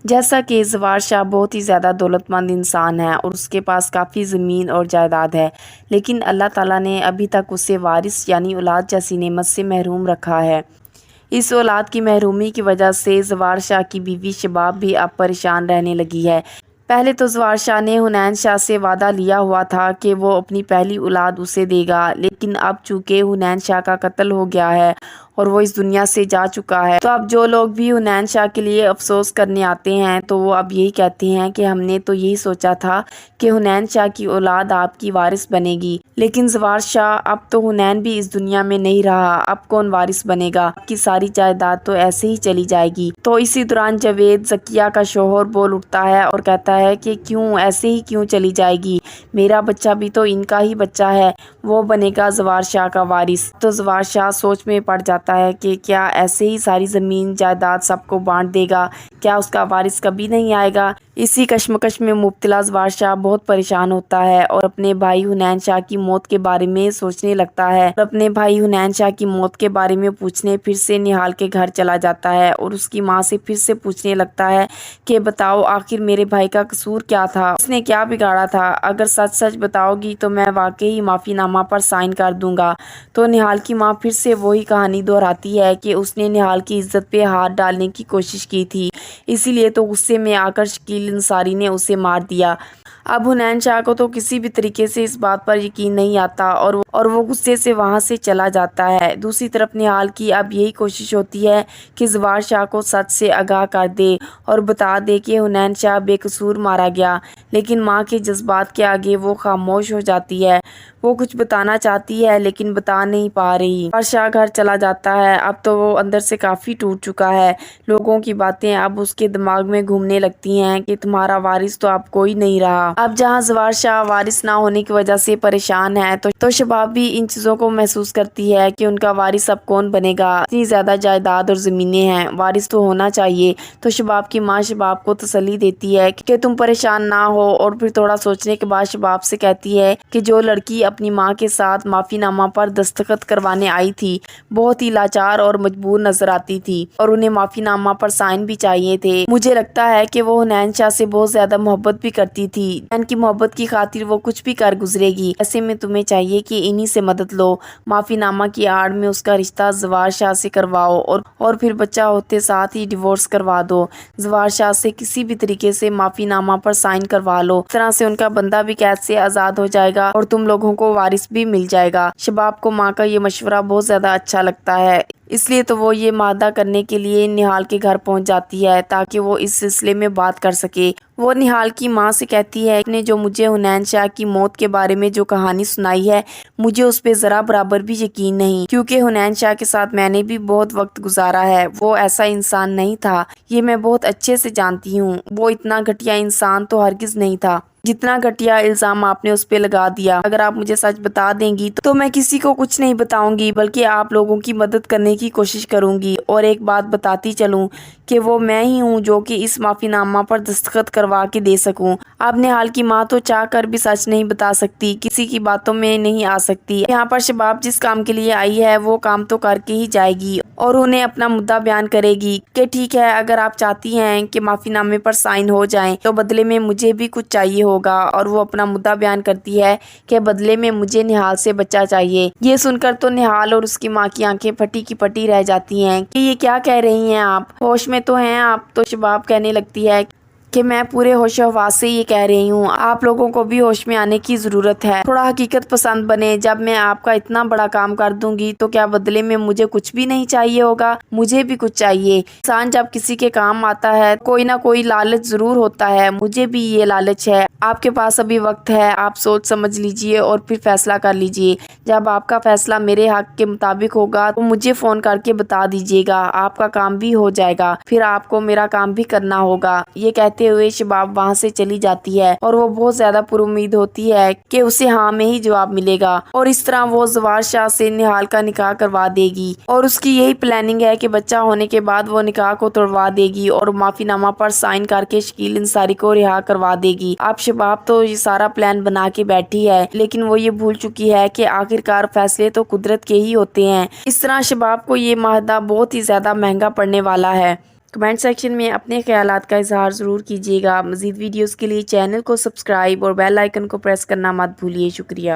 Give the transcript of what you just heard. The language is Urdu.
جیسا کہ زوار شاہ بہت ہی زیادہ دولت مند انسان ہے اور اس کے پاس کافی زمین اور جائیداد ہے، لیکن اللہ تعالیٰ نے ابھی تک اسے وارث یعنی اولاد جیسی نعمت سے محروم رکھا ہے۔ اس اولاد کی محرومی کی وجہ سے زوار شاہ کی بیوی شباب بھی اب پریشان رہنے لگی ہے۔ پہلے تو زوار شاہ نے حنین شاہ سے وعدہ لیا ہوا تھا کہ وہ اپنی پہلی اولاد اسے دے گا، لیکن اب چونکہ حنین شاہ کا قتل ہو گیا ہے اور وہ اس دنیا سے جا چکا ہے، تو اب جو لوگ بھی حنین شاہ کے لیے افسوس کرنے آتے ہیں تو وہ اب یہی کہتے ہیں کہ ہم نے تو یہی سوچا تھا کہ حنین شاہ کی اولاد آپ کی وارث بنے گی، لیکن زوار شاہ اب تو حنین بھی اس دنیا میں نہیں رہا، اب کون وارث بنے گا؟ آپ کی ساری جائیداد تو ایسے ہی چلی جائے گی۔ تو اسی دوران جاوید ذکیہ کا شوہر بول اٹھتا ہے اور کہتا ہے کہ کیوں ایسے ہی کیوں چلی جائے گی؟ میرا بچہ بھی تو ان کا ہی بچہ ہے، وہ بنے گا زوار شاہ کا وارث۔ تو زوار شاہ سوچ میں پڑ جاتا ہے کہ کیا ایسے ہی ساری زمین جائیداد سب کو بانٹ دے گا؟ کیا اس کا وارث کبھی نہیں آئے گا؟ اسی کشمکش میں مبتلا زوار شاہ بہت پریشان ہوتا ہے اور اپنے بھائی حنین شاہ کی موت کے بارے میں سوچنے لگتا ہے اور اپنے بھائی حنین شاہ کی موت کے بارے میں پوچھنے پھر سے نہال کے گھر چلا جاتا ہے اور اس کی ماں سے پھر سے پوچھنے لگتا ہے کہ بتاؤ آخر میرے بھائی کا قصور کیا تھا، اس نے کیا بگاڑا تھا؟ اگر سچ سچ بتاؤ گی تو میں واقعی معافی نامہ پر سائن کر دوں گا۔ تو نہال کی ماں پھر سے وہی کہانی دہراتی ہے کہ اس نے نہال کی عزت پہ ہاتھ ڈالنے کی کوشش کی تھی، اسی لیے تو غصے میں آ کر شکیل انصاری نے اسے مار دیا۔ اب حنین شاہ کو تو کسی بھی طریقے سے اس بات پر یقین نہیں آتا اور وہ غصے سے وہاں سے چلا جاتا ہے۔ دوسری طرف نہال کی اب یہی کوشش ہوتی ہے کہ زوار شاہ کو سچ سے آگاہ کر دے اور بتا دے کہ حنین شاہ بے قصور مارا گیا، لیکن ماں کے جذبات کے آگے وہ خاموش ہو جاتی ہے۔ وہ کچھ بتانا چاہتی ہے لیکن بتا نہیں پا رہی۔ زوار شاہ گھر چلا جاتا ہے، اب تو وہ اندر سے کافی ٹوٹ چکا ہے۔ لوگوں کی باتیں اب اس کے دماغ میں گھومنے لگتی ہیں کہ تمہارا وارث تو اب کوئی نہیں رہا۔ اب جہاں زوار شاہ وارث نہ ہونے کی وجہ سے پریشان ہے تو شباب بھی ان چیزوں کو محسوس کرتی ہے کہ ان کا وارث اب کون بنے گا، اتنی زیادہ جائیداد اور زمینیں ہیں، وارث تو ہونا چاہیے۔ تو شباب کی ماں شباب کو تسلی دیتی ہے کہ تم پریشان نہ ہو، اور پھر تھوڑا سوچنے کے بعد شباب سے کہتی ہے کہ جو لڑکی اپنی ماں کے ساتھ معافی نامہ پر دستخط کروانے آئی تھی بہت ہی لاچار اور مجبور نظر آتی تھی اور انہیں معافی نامہ پر سائن بھی چاہیے تھے۔ مجھے لگتا ہے کہ وہ حنین شاہ سے بہت زیادہ محبت بھی کرتی تھی، ان کی محبت کی خاطر وہ کچھ بھی کر گزرے گی۔ ایسے میں تمہیں چاہیے کہ انہی سے مدد لو، معافی نامہ کی آڑ میں اس کا رشتہ زوار شاہ سے کرواؤ اور پھر بچہ ہوتے ساتھ ہی ڈیورس کروا دو۔ زوار شاہ سے کسی بھی طریقے سے معافی نامہ پر سائن کروا لو، اس طرح سے ان کا بندہ بھی قید سے آزاد ہو جائے گا اور تم لوگوں کو وارث بھی مل جائے گا۔ شباب کو ماں کا یہ مشورہ بہت زیادہ اچھا لگتا ہے، اس لیے تو وہ یہ معاہدہ کرنے کے لیے نہال کے گھر پہنچ جاتی ہے تاکہ وہ اس سلسلے میں بات کر سکے۔ وہ نہال کی ماں سے کہتی ہے کہ نے جو مجھے حنین شاہ کی موت کے بارے میں جو کہانی سنائی ہے مجھے اس پہ ذرا برابر بھی یقین نہیں، کیونکہ حنین شاہ کے ساتھ میں نے بھی بہت وقت گزارا ہے، وہ ایسا انسان نہیں تھا، یہ میں بہت اچھے سے جانتی ہوں، وہ اتنا گھٹیا انسان تو ہرگز نہیں تھا جتنا گھٹیا الزام آپ نے اس پہ لگا دیا۔ اگر آپ مجھے سچ بتا دیں گی تو میں کسی کو کچھ نہیں بتاؤں گی بلکہ آپ لوگوں کی مدد کرنے کی کوشش کروں گی، اور ایک بات بتاتی چلوں کہ وہ میں ہی ہوں جو کہ اس معافی نامہ پر دستخط کروا کے دے سکوں۔ اب نہال کی ماں تو چاہ کر بھی سچ نہیں بتا سکتی، کسی کی باتوں میں نہیں آ سکتی۔ یہاں پر شباب جس کام کے لیے آئی ہے وہ کام تو کر کے ہی جائے گی اور انہیں اپنا مدعا بیان کرے گی کہ ٹھیک ہے، اگر آپ چاہتی ہیں کہ معافی نامے پر سائن ہو جائیں تو بدلے میں مجھے بھی کچھ چاہیے ہوگا، اور وہ اپنا مدعا بیان کرتی ہے کہ بدلے میں مجھے نہال سے بچہ چاہیے۔ یہ سن کر تو نہال اور اس کی ماں کی آنکھیں پھٹی کی پھٹی رہ جاتی ہیں کہ یہ کیا کہہ رہی ہیں آپ، ہوش میں تو ہیں آپ؟ تو شباب کہنے لگتی ہے کہ میں پورے ہوش و حواس سے یہ کہہ رہی ہوں، آپ لوگوں کو بھی ہوش میں آنے کی ضرورت ہے، تھوڑا حقیقت پسند بنے، جب میں آپ کا اتنا بڑا کام کر دوں گی تو کیا بدلے میں مجھے کچھ بھی نہیں چاہیے ہوگا؟ مجھے بھی کچھ چاہیے۔ انسان جب کسی کے کام آتا ہے کوئی نہ کوئی لالچ ضرور ہوتا ہے، مجھے بھی یہ لالچ ہے۔ آپ کے پاس ابھی وقت ہے، آپ سوچ سمجھ لیجئے اور پھر فیصلہ کر لیجئے، جب آپ کا فیصلہ میرے حق کے مطابق ہوگا تو مجھے فون کر کے بتا دیجئے گا، آپ کا کام بھی ہو جائے گا، پھر آپ کو میرا کام بھی کرنا ہوگا۔ یہ کہتے ہوئے شباب وہاں سے چلی جاتی ہے اور وہ بہت زیادہ پر امید ہوتی ہے کہ اسے ہاں میں ہی جواب ملے گا اور اس طرح وہ زوار شاہ سے نہال کا نکاح کروا دے گی، اور اس کی یہی پلاننگ ہے کہ بچہ ہونے کے بعد وہ نکاح کو توڑوا دے گی اور معافی نامہ پر سائن کر کے شکیل انصاری کو رہا کروا دے گی۔ اب شباب تو یہ سارا پلان بنا کے بیٹھی ہے لیکن وہ یہ بھول چکی ہے کہ آخرکار فیصلے تو قدرت کے ہی ہوتے ہیں۔ اس طرح شباب کو یہ معاہدہ بہت ہی زیادہ مہنگا پڑنے والا ہے۔ کمنٹ سیکشن میں اپنے خیالات کا اظہار ضرور کیجیے گا۔ مزید ویڈیوز کے لیے چینل کو سبسکرائب اور بیل آئیکن کو پریس کرنا مت بھولیے۔ شکریہ۔